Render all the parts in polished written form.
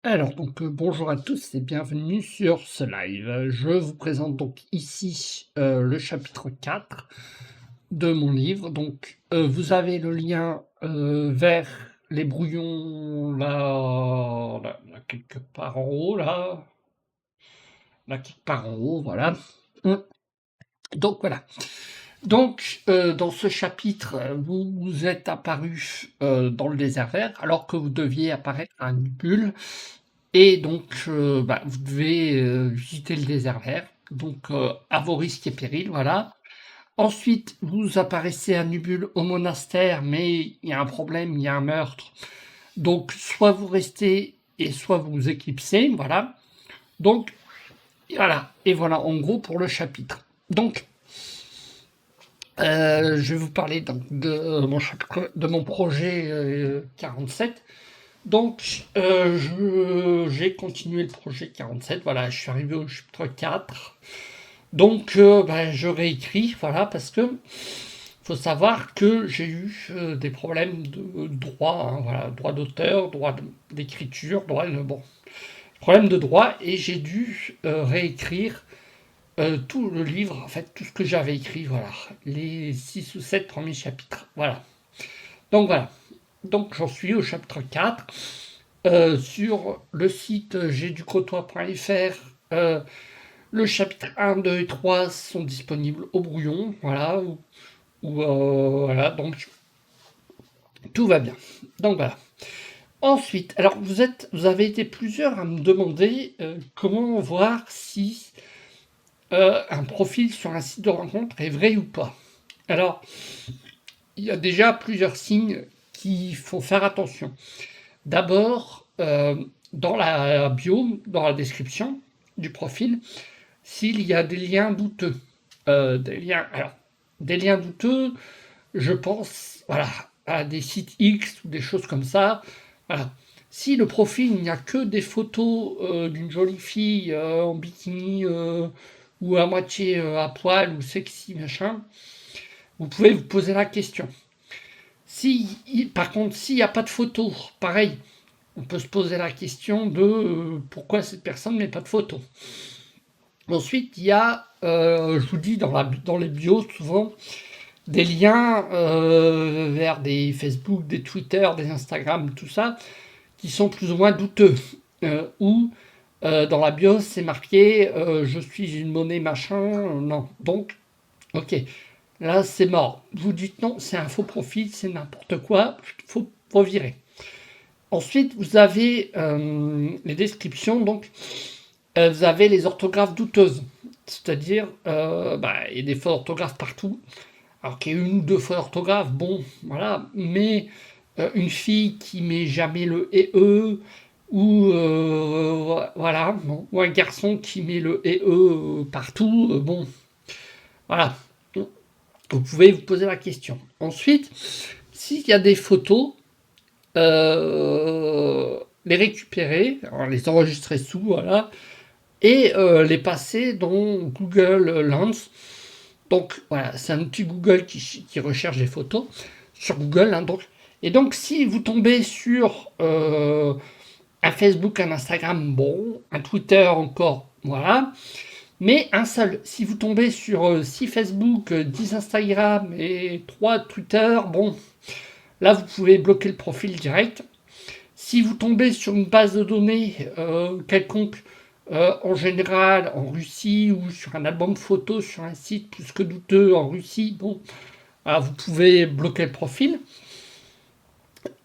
Alors donc, bonjour à tous et bienvenue sur ce live. Je vous présente donc ici, le chapitre 4 de mon livre. Donc, vous avez le lien, vers les brouillons là quelque part en haut là quelque part en haut, voilà. Mmh. Donc voilà. Donc, dans ce chapitre, vous êtes apparu, dans le désert vert alors que vous deviez apparaître à Nubule. Et donc, vous devez, visiter le désert vert, donc à vos risques et périls, voilà. Ensuite, vous apparaissez à Nubule au monastère, mais il y a un problème, il y a un meurtre. Donc, soit vous restez et soit vous vous éclipsez, voilà. Donc, voilà. Et voilà, en gros, pour le chapitre. Donc, je vais vous parler donc de mon projet 47. Donc, j'ai continué le projet 47, voilà, je suis arrivé au chapitre 4. Donc, je réécris, voilà, parce que faut savoir que j'ai eu des problèmes de droit, hein, voilà, droit d'auteur, d'écriture, bon, problème de droit, et j'ai dû réécrire tout le livre, en fait, tout ce que j'avais écrit, voilà, les 6 ou 7 premiers chapitres, voilà. Donc voilà, donc j'en suis au chapitre 4. Sur le site j'aiducrotois.fr, le chapitre 1, 2 et 3 sont disponibles au brouillon, voilà, voilà, donc tout va bien. Donc voilà. Ensuite, alors vous avez été plusieurs à me demander comment voir si un profil sur un site de rencontre est vrai ou pas. Alors, il y a déjà plusieurs signes qu'il faut faire attention. D'abord, dans la bio, dans la description du profil, s'il y a des liens douteux. Des liens douteux, je pense, voilà, à des sites X ou des choses comme ça. Voilà. Si le profil, il n'y a que des photos d'une jolie fille en bikini ou à moitié à poil ou sexy, machin, vous pouvez vous poser la question. Par contre, s'il n'y a pas de photos, pareil, on peut se poser la question de pourquoi cette personne ne met pas de photos. Ensuite, il y a, je vous dis, dans les bios, souvent, des liens vers des Facebook, des Twitter, des Instagram, tout ça, qui sont plus ou moins douteux. Ou dans la bio, c'est marqué je suis une monnaie machin. Non. Donc, ok. Là, c'est mort. Vous dites non, c'est un faux profil, c'est n'importe quoi, faut virer. Ensuite, vous avez les descriptions, donc vous avez les orthographes douteuses. C'est-à-dire, il y a des fautes d'orthographe partout. Alors qu'il y a une ou deux fautes d'orthographe, bon, voilà. Mais une fille qui met jamais le et e, ou voilà, bon, ou un garçon qui met le et e partout, bon, voilà. Vous pouvez vous poser la question. Ensuite, s'il y a des photos, les récupérer, alors les enregistrer sous, voilà, et les passer dans Google Lens. Donc voilà, c'est un outil Google qui recherche des photos sur Google. Hein, donc. Et donc si vous tombez sur un Facebook, un Instagram, bon, un Twitter encore, voilà, mais un seul. Si vous tombez sur 6 Facebook, 10 Instagram et 3 Twitter, bon, là vous pouvez bloquer le profil direct. Si vous tombez sur une base de données quelconque, en général en Russie ou sur un album photo sur un site plus que douteux en Russie, bon, vous pouvez bloquer le profil.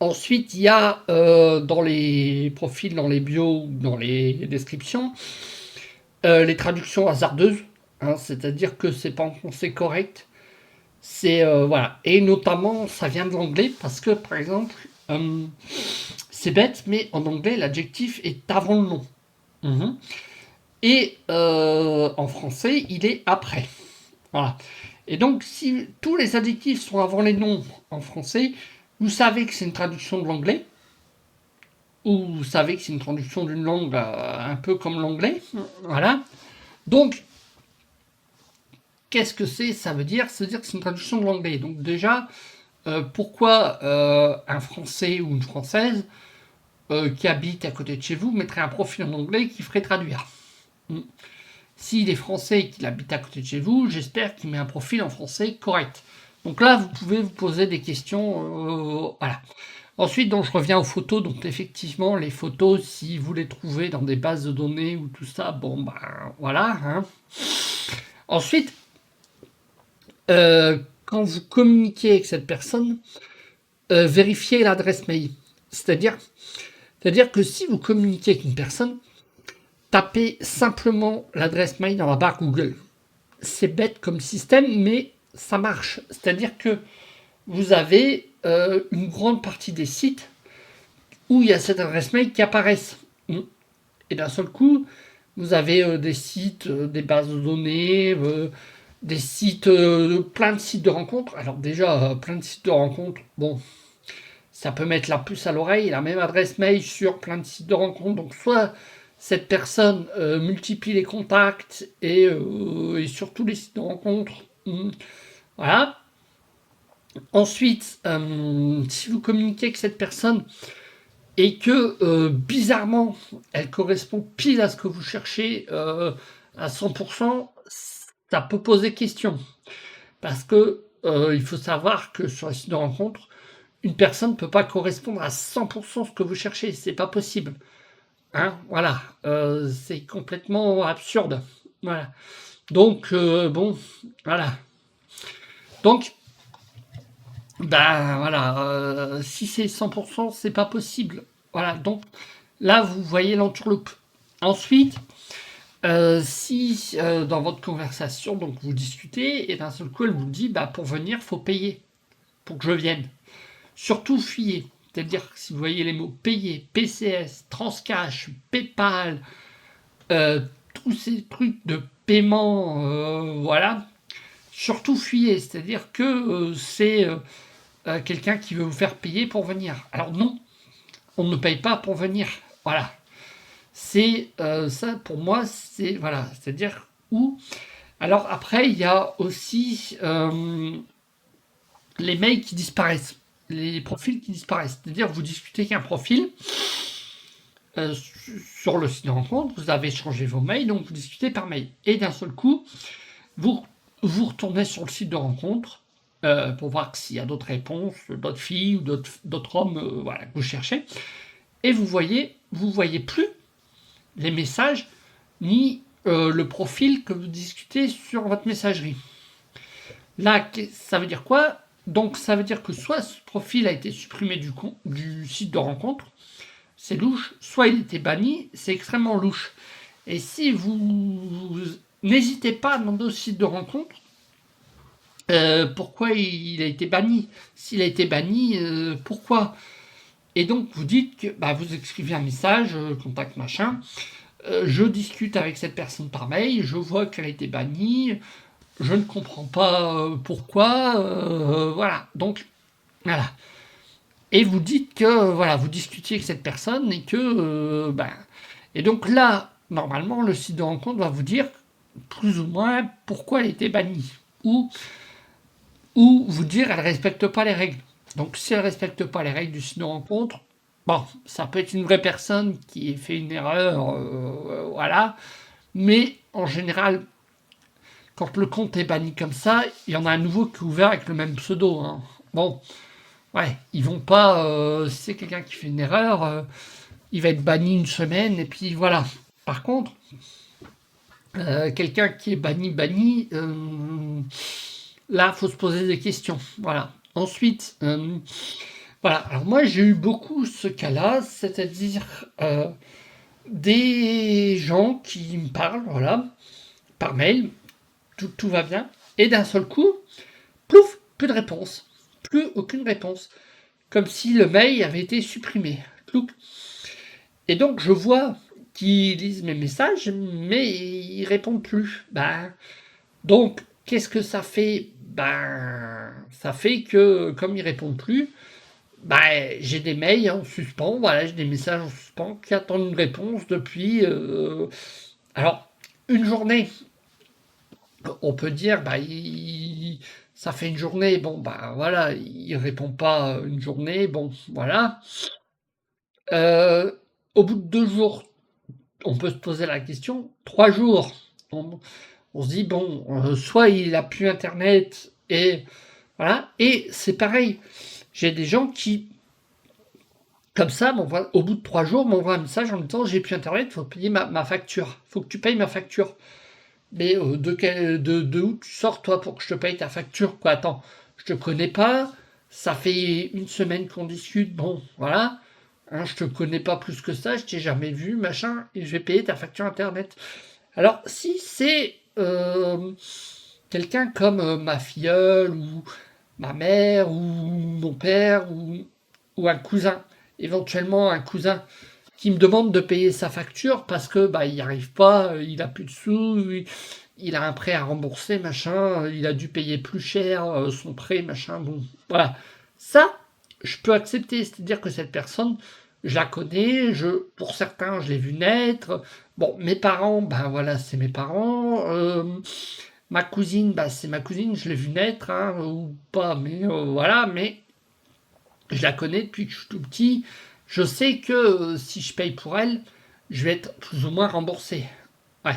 Ensuite, il y a dans les profils, dans les bios, dans les descriptions, les traductions hasardeuses, hein, c'est-à-dire que c'est pas en français correct. C'est voilà, et notamment ça vient de l'anglais parce que par exemple, c'est bête, mais en anglais l'adjectif est avant le nom. Mhm. Et en français, il est après. Voilà. Et donc, si tous les adjectifs sont avant les noms en français, vous savez que c'est une traduction de l'anglais, ou vous savez que c'est une traduction d'une langue un peu comme l'anglais. Voilà. Donc, qu'est-ce que c'est? Ça veut dire que c'est une traduction de l'anglais. Donc déjà, pourquoi un Français ou une Française qui habite à côté de chez vous mettrait un profil en anglais qui ferait traduire. Mm. S'il est français et qu'il habite à côté de chez vous, j'espère qu'il met un profil en français correct. Donc là, vous pouvez vous poser des questions. Voilà. Ensuite, donc, je reviens aux photos. Donc, effectivement, les photos, si vous les trouvez dans des bases de données ou tout ça, bon, ben voilà. Hein. Ensuite, quand vous communiquez avec cette personne, vérifiez l'adresse mail. C'est-à-dire que si vous communiquez avec une personne, tapez simplement l'adresse mail dans la barre Google. C'est bête comme système, mais ça marche. C'est-à-dire que vous avez une grande partie des sites où il y a cette adresse mail qui apparaissent. Et d'un seul coup, vous avez des sites, des bases de données, des sites, plein de sites de rencontres. Alors déjà, plein de sites de rencontres, bon, ça peut mettre la puce à l'oreille, la même adresse mail sur plein de sites de rencontres. Donc soit cette personne multiplie les contacts et sur tous les sites de rencontres. Voilà. Ensuite, si vous communiquez avec cette personne et que bizarrement elle correspond pile à ce que vous cherchez à 100%, ça peut poser question. Parce que il faut savoir que sur les sites de rencontres, une personne ne peut pas correspondre à 100% ce que vous cherchez, c'est pas possible. Hein, voilà, c'est complètement absurde. Voilà. Donc, bon, voilà. Donc, ben voilà, si c'est 100%, c'est pas possible. Voilà, donc là, vous voyez l'entourloupe. Ensuite, si dans votre conversation, donc vous discutez, et d'un seul coup, elle vous dit, bah, pour venir, faut payer, pour que je vienne. Surtout fuyez. C'est-à-dire que si vous voyez les mots payer, PCS, Transcash, PayPal, tous ces trucs de paiement, voilà, surtout fuyez. C'est-à-dire que c'est quelqu'un qui veut vous faire payer pour venir. Alors non, on ne paye pas pour venir. Voilà. C'est ça pour moi, c'est voilà, c'est-à-dire où. Alors après, il y a aussi les mails qui disparaissent, les profils qui disparaissent. C'est-à-dire vous discutez qu'un profil sur le site de rencontre, vous avez changé vos mails, donc vous discutez par mail. Et d'un seul coup, vous retournez sur le site de rencontre pour voir s'il y a d'autres réponses, d'autres filles ou d'autres hommes voilà, que vous cherchez. Et vous voyez plus les messages ni le profil que vous discutez sur votre messagerie. Là, ça veut dire quoi? Donc ça veut dire que soit ce profil a été supprimé du site de rencontre, c'est louche, soit il était banni, c'est extrêmement louche. Et si vous n'hésitez pas à demander au site de rencontre pourquoi il a été banni. S'il a été banni, pourquoi? Et donc vous dites que bah, vous écrivez un message, contact machin, je discute avec cette personne par mail, je vois qu'elle a été bannie, je ne comprends pas pourquoi, voilà. Donc, voilà. Et vous dites que, voilà, vous discutiez avec cette personne et que, ben, et donc là, normalement, le site de rencontre va vous dire plus ou moins pourquoi elle était bannie. Ou vous dire elle ne respecte pas les règles. Donc si elle ne respecte pas les règles du site de rencontre, bon, ça peut être une vraie personne qui ait fait une erreur, voilà. Mais en général, quand le compte est banni comme ça, il y en a un nouveau qui est ouvert avec le même pseudo. Hein. Bon, ouais, ils vont pas. Si c'est quelqu'un qui fait une erreur, il va être banni une semaine et puis voilà. Par contre, quelqu'un qui est banni, là, faut se poser des questions. Voilà. Ensuite, voilà. Alors moi, j'ai eu beaucoup ce cas-là, c'est-à-dire des gens qui me parlent, voilà, par mail, tout va bien, et d'un seul coup, plouf, plus de réponse, plus aucune réponse, comme si le mail avait été supprimé. Plouf. Et donc je vois qu'ils lisent mes messages, mais ils répondent plus. Ben, donc qu'est-ce que ça fait? Ben, ça fait que comme ils répondent plus, ben, j'ai des mails en suspens, voilà, j'ai des messages en suspens qui attendent une réponse depuis. Alors, une journée, on peut dire, bah, ça fait une journée, bon, bah voilà, il répond pas une journée, bon, voilà. au bout de 2 jours, on peut se poser la question. 3 jours, on se dit, bon, soit il a plus Internet, et voilà. Et c'est pareil, j'ai des gens qui, comme ça, au bout de 3 jours, m'envoient un message en me disant, j'ai plus Internet, il faut payer ma facture. Il faut que tu payes ma facture. Mais de où tu sors, toi, pour que je te paye ta facture, quoi? Attends, je te connais pas, ça fait une semaine qu'on discute, bon, voilà, hein, je te connais pas plus que ça, je t'ai jamais vu, machin, et je vais payer ta facture Internet. Alors, si c'est quelqu'un comme ma filleule, ou ma mère, ou mon père, ou un cousin, éventuellement un cousin, qui me demande de payer sa facture parce que bah il n'y arrive pas, il a plus de sous, il a un prêt à rembourser, machin, il a dû payer plus cher son prêt, machin, bon, voilà. Ça, je peux accepter, c'est-à-dire que cette personne, je la connais, pour certains, je l'ai vu naître. Bon, mes parents, ben voilà, c'est mes parents. Ma cousine, bah c'est ma cousine, je l'ai vu naître, hein, ou pas, mais voilà, mais je la connais depuis que je suis tout petit. Je sais que si je paye pour elle, je vais être plus ou moins remboursé. Ouais.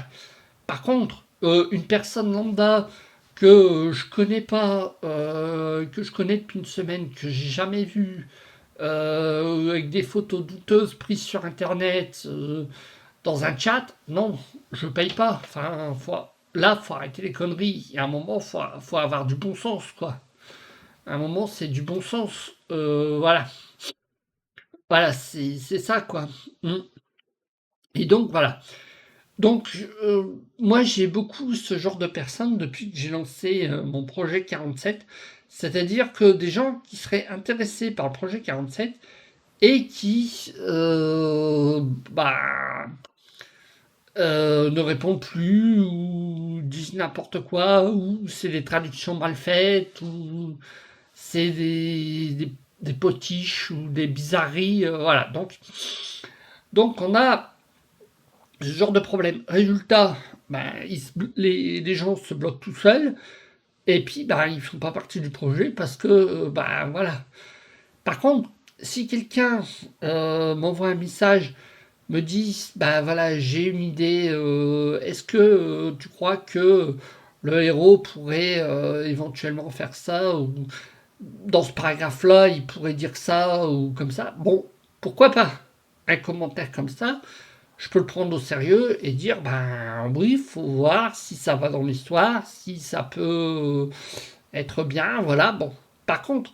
Par contre, une personne lambda que je connais pas, que je connais depuis une semaine, que j'ai jamais vue, avec des photos douteuses prises sur internet, dans un chat, non, je paye pas. Enfin, là, faut arrêter les conneries. Il y a un moment, faut avoir du bon sens, quoi. À un moment, c'est du bon sens. Voilà. Voilà, c'est ça, quoi. Mm. Et donc, voilà. Donc, moi, j'ai beaucoup ce genre de personnes depuis que j'ai lancé mon projet 47. C'est-à-dire que des gens qui seraient intéressés par le projet 47 et qui bah, ne répondent plus ou disent n'importe quoi, ou c'est des traductions mal faites, ou c'est des potiches ou des bizarreries. Voilà. Donc on a ce genre de problème. Résultat, ben, les gens se bloquent tout seuls, et puis ben, ils ne font pas partie du projet parce que, ben voilà. Par contre, si quelqu'un m'envoie un message, me dit, ben voilà, j'ai une idée, est-ce que tu crois que le héros pourrait éventuellement faire ça, ou dans ce paragraphe-là, il pourrait dire ça, ou comme ça. Bon, pourquoi pas? Un commentaire comme ça, je peux le prendre au sérieux et dire, ben oui, il faut voir si ça va dans l'histoire, si ça peut être bien, voilà. Bon, par contre,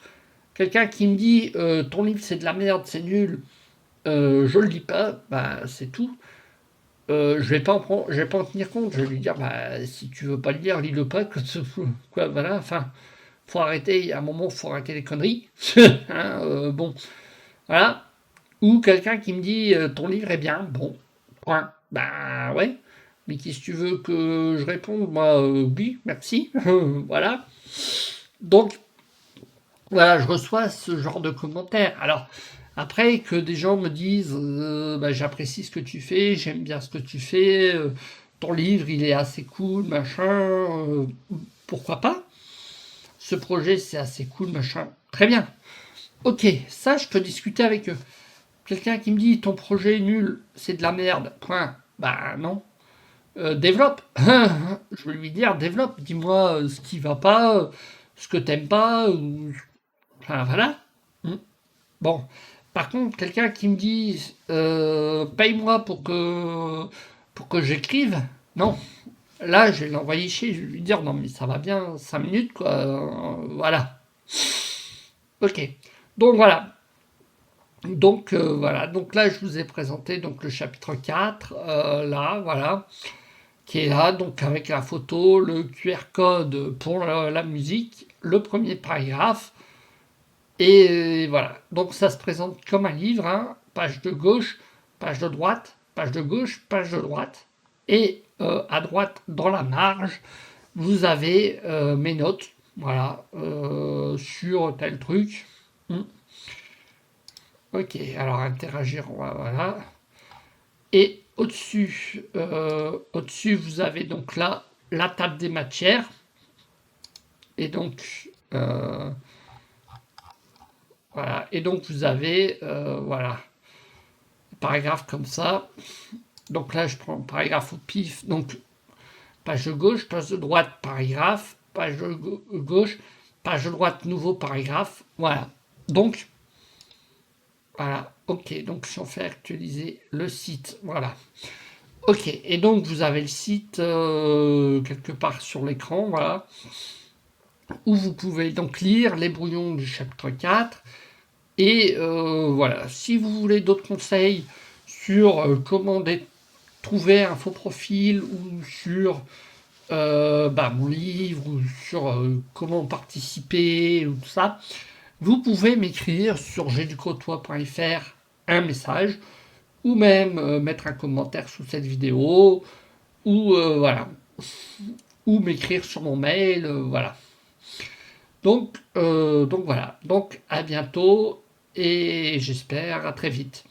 quelqu'un qui me dit, ton livre c'est de la merde, c'est nul, je le lis pas, ben c'est tout. Je vais pas en tenir compte. Je vais lui dire, bah, si tu veux pas le lire, lis-le pas. Quoi, voilà. Enfin, faut arrêter. Il y a un moment, faut arrêter les conneries. Hein, bon, voilà. Ou quelqu'un qui me dit, ton livre est bien. Bon, point. Bah ouais. Mais qu'est-ce que tu veux que je réponde? Moi, oui, merci. Voilà. Donc, voilà, je reçois ce genre de commentaires. Alors, après, que des gens me disent, bah, j'apprécie ce que tu fais, j'aime bien ce que tu fais, ton livre, il est assez cool, machin, pourquoi pas? Ce projet, c'est assez cool, machin. Très bien. Ok, ça, je peux discuter avec eux. Quelqu'un qui me dit, ton projet est nul, c'est de la merde, point. Bah non. Développe. Je vais lui dire, développe. Dis-moi ce qui va pas, ce que t'aimes pas, ou... Enfin, voilà. Hmm. Bon, par contre, quelqu'un qui me dit paye-moi pour que j'écrive, non. Là, je vais l'envoyer chez, je vais lui dire non, mais ça va bien, 5 minutes, quoi. Voilà. Ok. Donc voilà. Donc voilà. Donc là, je vous ai présenté donc le chapitre 4, là, voilà, qui est là, donc avec la photo, le QR code pour la musique, le premier paragraphe. Et voilà, donc ça se présente comme un livre, hein, page de gauche, page de droite, page de gauche, page de droite. Et à droite, dans la marge, vous avez mes notes, voilà, sur tel truc. Hmm. Ok, alors interagir, voilà. Et au-dessus, vous avez donc là la table des matières. Et donc, voilà. Et donc vous avez, voilà, paragraphe comme ça. Donc là, je prends paragraphe au pif. Donc, page de gauche, page de droite, paragraphe, page de gauche, page de droite, nouveau paragraphe. Voilà. Donc, voilà. OK. Donc, si on fait actualiser le site, voilà. OK. Et donc, vous avez le site quelque part sur l'écran, voilà, où vous pouvez donc lire les brouillons du chapitre 4. Et voilà. Si vous voulez d'autres conseils sur comment trouver un faux profil ou sur mon livre ou sur comment participer ou tout ça, vous pouvez m'écrire sur jducrotois.fr un message ou même mettre un commentaire sous cette vidéo ou voilà, ou m'écrire sur mon mail, voilà. Donc voilà, donc à bientôt et j'espère à très vite.